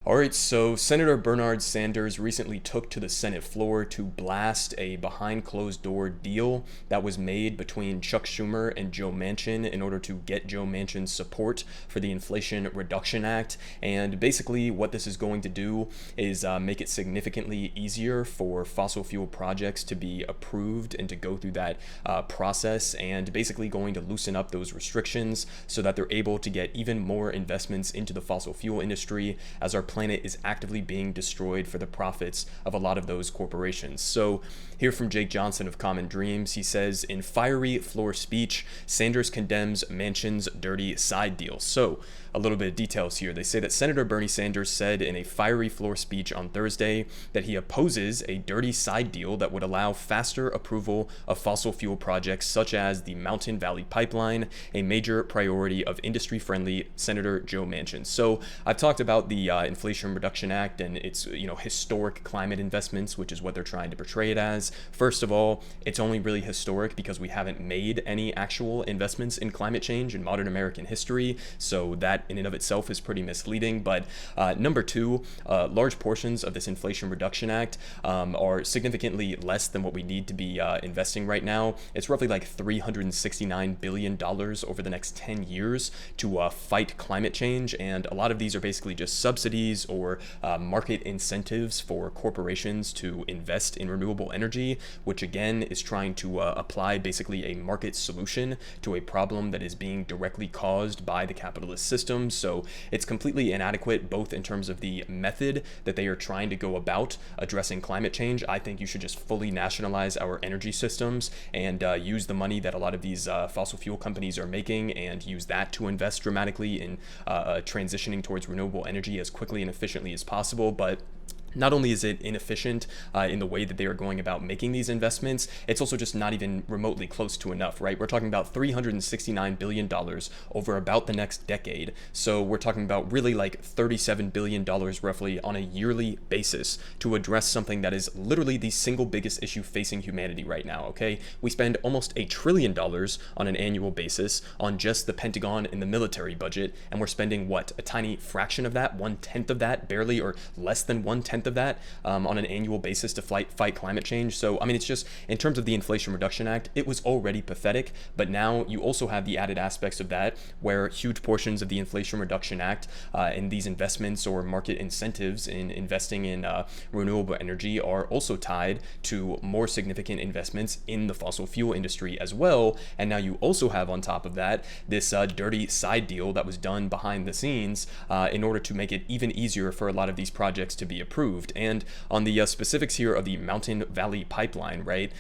All right, so Senator Bernard Sanders recently took to the Senate floor to blast a behind closed door deal that was made between Chuck Schumer and Joe Manchin in order to get Joe Manchin's support for the Inflation Reduction Act. And basically, what this is going to do is make it significantly easier for fossil fuel projects to be approved and to go through that process, and basically going to loosen up those restrictions so that they're able to get even more investments into the fossil fuel industry, as our planet is actively being destroyed for the profits of a lot of those corporations. So here from Jake Johnson of Common Dreams, he says, in fiery floor speech, Sanders condemns Manchin's dirty side deal. So a little bit of details here. They say that Senator Bernie Sanders said in a fiery floor speech on Thursday that he opposes a dirty side deal that would allow faster approval of fossil fuel projects such as the Mountain Valley Pipeline, a major priority of industry-friendly Senator Joe Manchin. So I've talked about the Inflation Reduction Act and its historic climate investments, which is what they're trying to portray it as. First of all, it's only really historic because we haven't made any actual investments in climate change in modern American history, so that in and of itself is pretty misleading. But number two, large portions of this Inflation Reduction Act are significantly less than what we need to be investing right now. It's roughly like $369 billion over the next 10 years to fight climate change, and a lot of these are basically just subsidies or market incentives for corporations to invest in renewable energy, which again is trying to apply basically a market solution to a problem that is being directly caused by the capitalist system. So it's completely inadequate, both in terms of the method that they are trying to go about addressing climate change. I think you should just fully nationalize our energy systems and use the money that a lot of these fossil fuel companies are making and use that to invest dramatically in transitioning towards renewable energy as quickly and efficiently as possible. But not only is it inefficient in the way that they are going about making these investments, it's also just not even remotely close to enough, right? We're talking about $369 billion over about the next decade. So we're talking about really like $37 billion roughly on a yearly basis to address something that is literally the single biggest issue facing humanity right now, okay? We spend almost $1 trillion on an annual basis on just the Pentagon and the military budget, and we're spending what? A tiny fraction of that, 1/10 of that, barely, or less than 1/10 of that on an annual basis to fight climate change. So I mean, it's just, in terms of the Inflation Reduction Act, it was already pathetic, but now you also have the added aspects of that, where huge portions of the Inflation Reduction Act and these investments or market incentives in investing in renewable energy are also tied to more significant investments in the fossil fuel industry as well. And now you also have on top of that this dirty side deal that was done behind the scenes in order to make it even easier for a lot of these projects to be approved. And on the specifics here of the Mountain Valley Pipeline, right,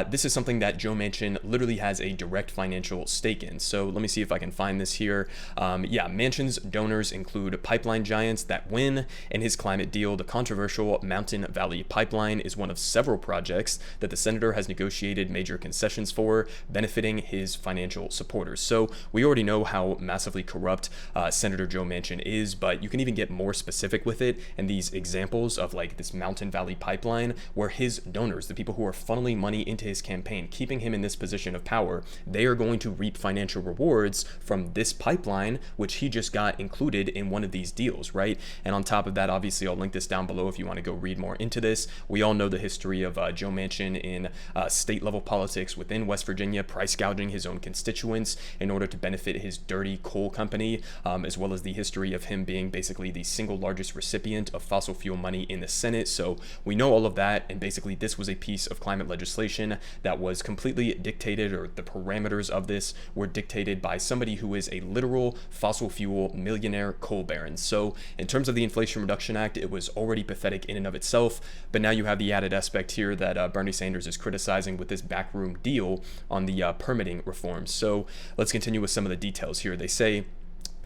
this is something that Joe Manchin literally has a direct financial stake in. So let me see if I can find this here. Manchin's donors include pipeline giants that win. In his climate deal, the controversial Mountain Valley Pipeline is one of several projects that the senator has negotiated major concessions for, benefiting his financial supporters. So we already know how massively corrupt Senator Joe Manchin is, but you can even get more specific with it. And these examples of like this Mountain Valley Pipeline, where his donors, the people who are funneling money into his campaign, keeping him in this position of power, they are going to reap financial rewards from this pipeline, which he just got included in one of these deals, right? And on top of that, obviously, I'll link this down below if you want to go read more into this. We all know the history of Joe Manchin in state level politics within West Virginia, price gouging his own constituents in order to benefit his dirty coal company, as well as the history of him being basically the single largest recipient of fossil fuel money in the Senate. So we know all of that, and basically this was a piece of climate legislation that was completely dictated, or the parameters of this were dictated by somebody who is a literal fossil fuel millionaire coal baron. So in terms of the Inflation Reduction Act, it was already pathetic in and of itself, but now you have the added aspect here that Bernie Sanders is criticizing with this backroom deal on the permitting reforms. So let's continue with some of the details here. They say,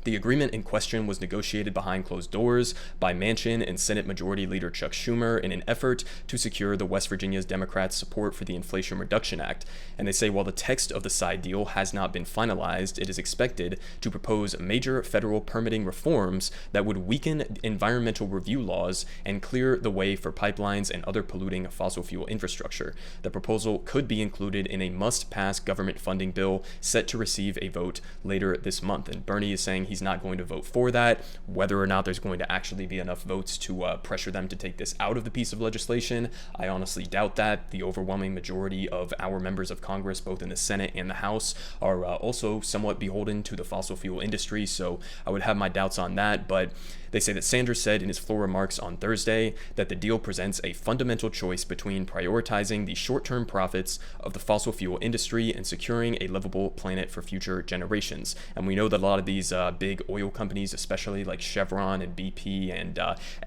the agreement in question was negotiated behind closed doors by Manchin and Senate Majority Leader Chuck Schumer in an effort to secure the West Virginia's Democrats' support for the Inflation Reduction Act. And they say while the text of the side deal has not been finalized, it is expected to propose major federal permitting reforms that would weaken environmental review laws and clear the way for pipelines and other polluting fossil fuel infrastructure. The proposal could be included in a must-pass government funding bill set to receive a vote later this month. And Bernie is saying he's not going to vote for that. Whether or not there's going to actually be enough votes to pressure them to take this out of the piece of legislation, I honestly doubt that. The overwhelming majority of our members of Congress, both in the Senate and the House, are also somewhat beholden to the fossil fuel industry, so I would have my doubts on that. But they say that Sanders said in his floor remarks on Thursday that the deal presents a fundamental choice between prioritizing the short-term profits of the fossil fuel industry and securing a livable planet for future generations. And we know that a lot of these big oil companies, especially like Chevron and BP and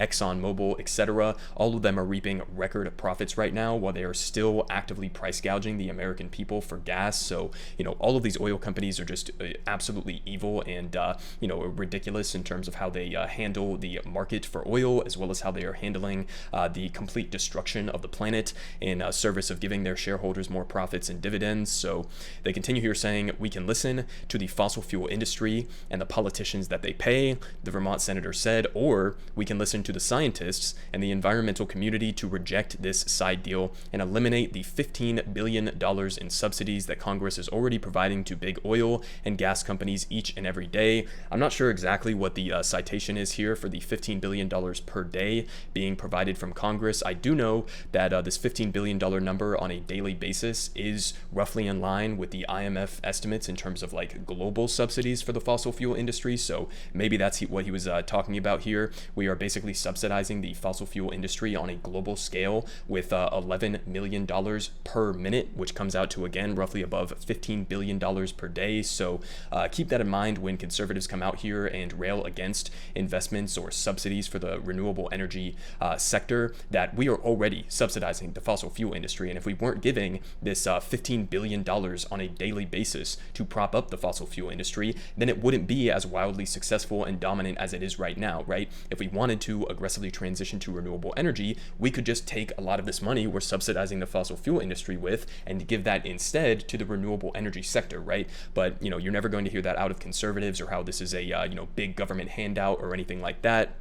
ExxonMobil, etc., all of them are reaping record profits right now while they are still actively price gouging the American people for gas. So, all of these oil companies are just absolutely evil and, ridiculous in terms of how they handle the market for oil, as well as how they are handling the complete destruction of the planet in service of giving their shareholders more profits and dividends. So they continue here saying, we can listen to the fossil fuel industry and the politicians that they pay, the Vermont senator said, or we can listen to the scientists and the environmental community to reject this side deal and eliminate the $15 billion in subsidies that Congress is already providing to big oil and gas companies each and every day. I'm not sure exactly what the citation is here for the $15 billion per day being provided from Congress. I do know that this $15 billion number on a daily basis is roughly in line with the IMF estimates in terms of like global subsidies for the fossil fuel industry. So maybe that's what he was talking about here. We are basically subsidizing the fossil fuel industry on a global scale with $11 million per minute, which comes out to, again, roughly above $15 billion per day. So keep that in mind when conservatives come out here and rail against investments or subsidies for the renewable energy sector, that we are already subsidizing the fossil fuel industry. And if we weren't giving this $15 billion on a daily basis to prop up the fossil fuel industry, then it wouldn't be as wildly successful and dominant as it is right now, right? If we wanted to aggressively transition to renewable energy, we could just take a lot of this money we're subsidizing the fossil fuel industry with and give that instead to the renewable energy sector, right? But, you're never going to hear that out of conservatives or how this is a, big government handout or anything like that.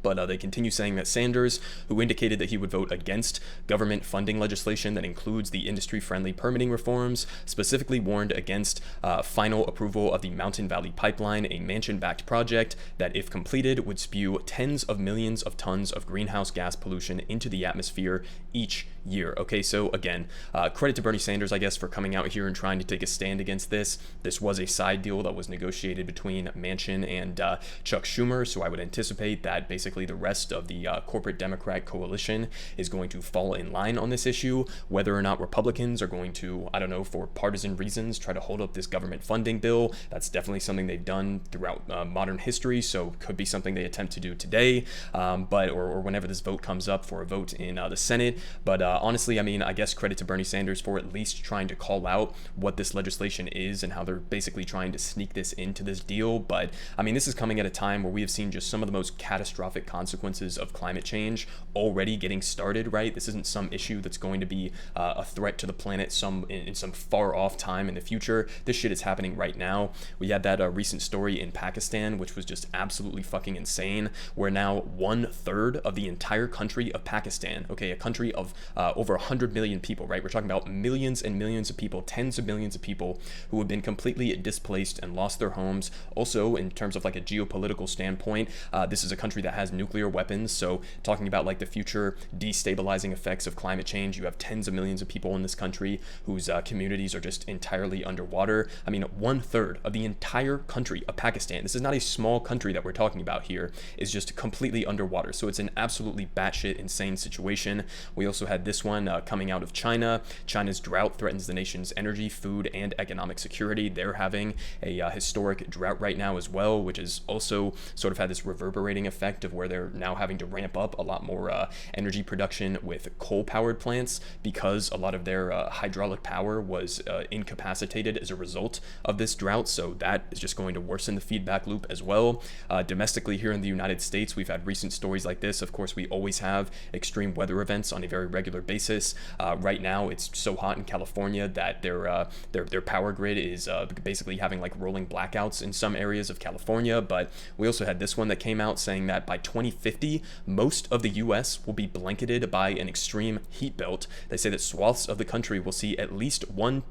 But they continue saying that Sanders, who indicated that he would vote against government funding legislation that includes the industry-friendly permitting reforms, specifically warned against final approval of the Mountain Valley Pipeline, a Manchin-backed project that, if completed, would spew tens of millions of tons of greenhouse gas pollution into the atmosphere each year. Okay, so again, credit to Bernie Sanders, I guess, for coming out here and trying to take a stand against this. This was a side deal that was negotiated between Manchin and Chuck Schumer, so I would anticipate that basically the rest of the corporate Democrat coalition is going to fall in line on this issue. Whether or not Republicans are going to, I don't know, for partisan reasons, try to hold up this government funding bill, that's definitely something they've done throughout modern history, so could be something they attempt to do today, or whenever this vote comes up for a vote in the Senate. But honestly, I guess credit to Bernie Sanders for at least trying to call out what this legislation is and how they're basically trying to sneak this into this deal. But this is coming at a time where we have seen just some of the most catastrophic consequences of climate change already getting started, right? This isn't some issue that's going to be a threat to the planet in some far off time in the future. This shit is happening right now. We had that recent story in Pakistan, which was just absolutely fucking insane, where now 1/3 of the entire country of Pakistan, okay, a country of over 100 million people, right? We're talking about millions and millions of people, tens of millions of people who have been completely displaced and lost their homes. Also, in terms of like a geopolitical standpoint, this is a country that has nuclear weapons. So talking about like the future destabilizing effects of climate change, you have tens of millions of people in this country whose communities are just entirely underwater. 1/3 of the entire country of Pakistan, this is not a small country that we're talking about here, is just completely underwater. So it's an absolutely batshit insane situation. We also had this one coming out of China. China's drought threatens the nation's energy, food, and economic security. They're having a historic drought right now as well, which has also sort of had this reverberating effect of where they're now having to ramp up a lot more energy production with coal-powered plants because a lot of their hydraulic power was incapacitated as a result of this drought. So that is just going to worsen the feedback loop as well. Domestically here in the United States, we've had recent stories like this. Of course, we always have extreme weather events on a very regular basis. Right now, it's so hot in California that their power grid is basically having like rolling blackouts in some areas of California. But we also had this one that came out saying that by by 2050, most of the US will be blanketed by an extreme heat belt. They say that swaths of the country will see at least one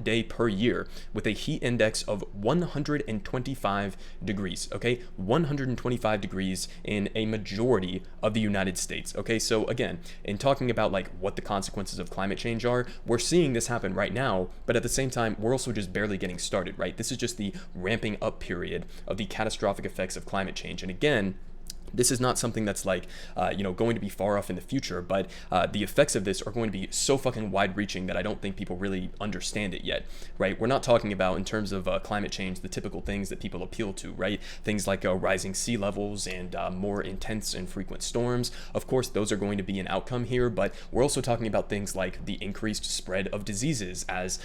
day per year with a heat index of 125 degrees, okay? 125 degrees in a majority of the United States, okay? So again, in talking about like what the consequences of climate change are, we're seeing this happen right now, but at the same time, we're also just barely getting started, right? This is just the ramping up period of the catastrophic effects of climate change. And again, this is not something that's like, going to be far off in the future, but the effects of this are going to be so fucking wide-reaching that I don't think people really understand it yet, right? We're not talking about, in terms of climate change, the typical things that people appeal to, right? Things like rising sea levels and more intense and frequent storms. Of course, those are going to be an outcome here, but we're also talking about things like the increased spread of diseases as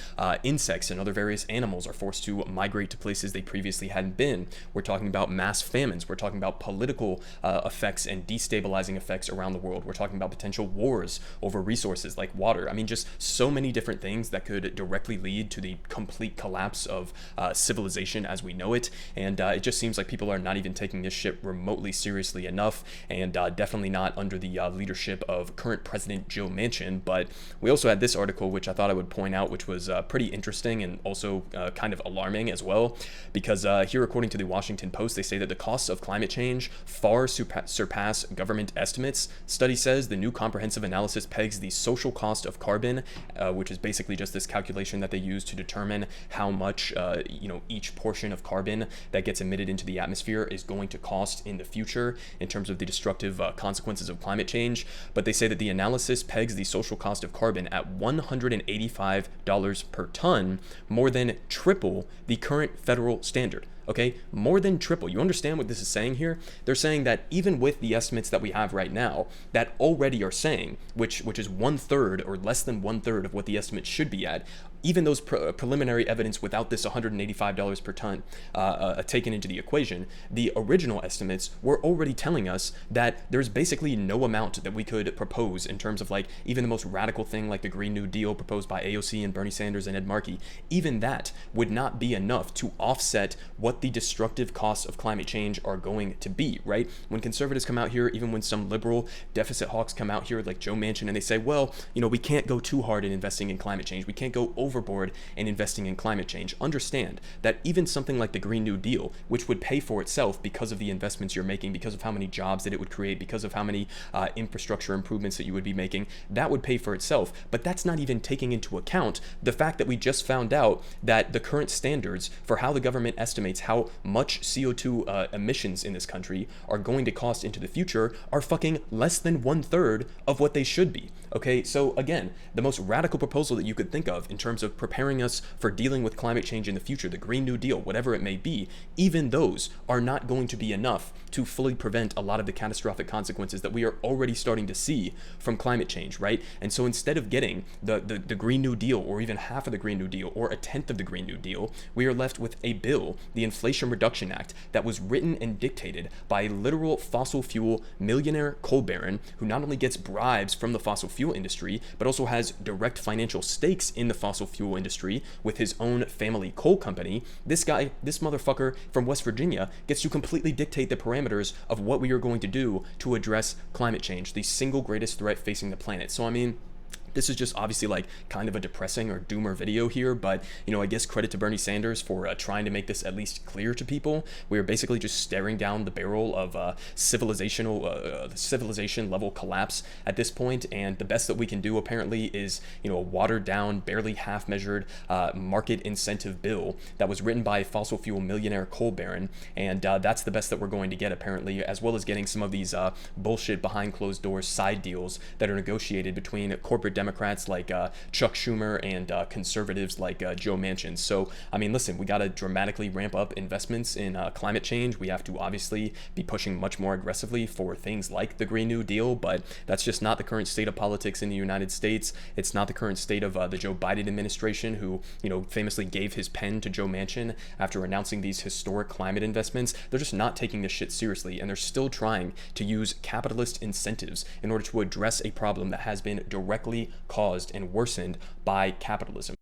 insects and other various animals are forced to migrate to places they previously hadn't been. We're talking about mass famines. We're talking about political effects and destabilizing effects around the world. We're talking about potential wars over resources like water. I mean, just so many different things that could directly lead to the complete collapse of civilization as we know it. And it just seems like people are not even taking this shit remotely seriously enough, and definitely not under the leadership of current President Joe Manchin. But we also had this article, which I thought I would point out, which was pretty interesting and also kind of alarming as well, because here, according to the Washington Post, they say that the costs of climate change far surpass government estimates. Study says the new comprehensive analysis pegs the social cost of carbon, which is basically just this calculation that they use to determine how much each portion of carbon that gets emitted into the atmosphere is going to cost in the future in terms of the destructive consequences of climate change. But they say that the analysis pegs the social cost of carbon at $185 per ton, more than triple the current federal standard. Okay, more than triple. You understand what this is saying here? They're saying that even with the estimates that we have right now that already are saying, which is 1/3 or less than 1/3 of what the estimate should be at, even those preliminary evidence without this $185 per ton taken into the equation, the original estimates were already telling us that there's basically no amount that we could propose in terms of like even the most radical thing like the Green New Deal proposed by AOC and Bernie Sanders and Ed Markey. Even that would not be enough to offset what the destructive costs of climate change are going to be, right? When conservatives come out here, even when some liberal deficit hawks come out here like Joe Manchin, and they say, well, we can't go too hard in investing in climate change. We can't go overboard in investing in climate change. Understand that even something like the Green New Deal, which would pay for itself because of the investments you're making, because of how many jobs that it would create, because of how many infrastructure improvements that you would be making, that would pay for itself. But that's not even taking into account the fact that we just found out that the current standards for how the government estimates how much CO2 emissions in this country are going to cost into the future are fucking less than 1/3 of what they should be. Okay, so again, the most radical proposal that you could think of in terms of preparing us for dealing with climate change in the future, the Green New Deal, whatever it may be, even those are not going to be enough to fully prevent a lot of the catastrophic consequences that we are already starting to see from climate change, right? And so instead of getting the Green New Deal, or even half of the Green New Deal, or a tenth of the Green New Deal, we are left with a bill, the Inflation Reduction Act, that was written and dictated by a literal fossil fuel millionaire coal baron who not only gets bribes from the fossil fuel industry, but also has direct financial stakes in the fossil fuel industry with his own family coal company. This guy, this motherfucker from West Virginia, gets to completely dictate the parameters of what we are going to do to address climate change, the single greatest threat facing the planet. So I mean, this is just obviously like kind of a depressing or doomer video here, but I guess credit to Bernie Sanders for trying to make this at least clear to people. We are basically just staring down the barrel of civilization level collapse at this point, and the best that we can do apparently is a watered down, barely half measured market incentive bill that was written by a fossil fuel millionaire coal baron, and that's the best that we're going to get apparently, as well as getting some of these bullshit behind closed doors side deals that are negotiated between corporate Democrats like Chuck Schumer and conservatives like Joe Manchin. So, I mean, listen, we got to dramatically ramp up investments in climate change. We have to obviously be pushing much more aggressively for things like the Green New Deal, but that's just not the current state of politics in the United States. It's not the current state of the Joe Biden administration, who, famously gave his pen to Joe Manchin after announcing these historic climate investments. They're just not taking this shit seriously, and they're still trying to use capitalist incentives in order to address a problem that has been directly caused and worsened by capitalism.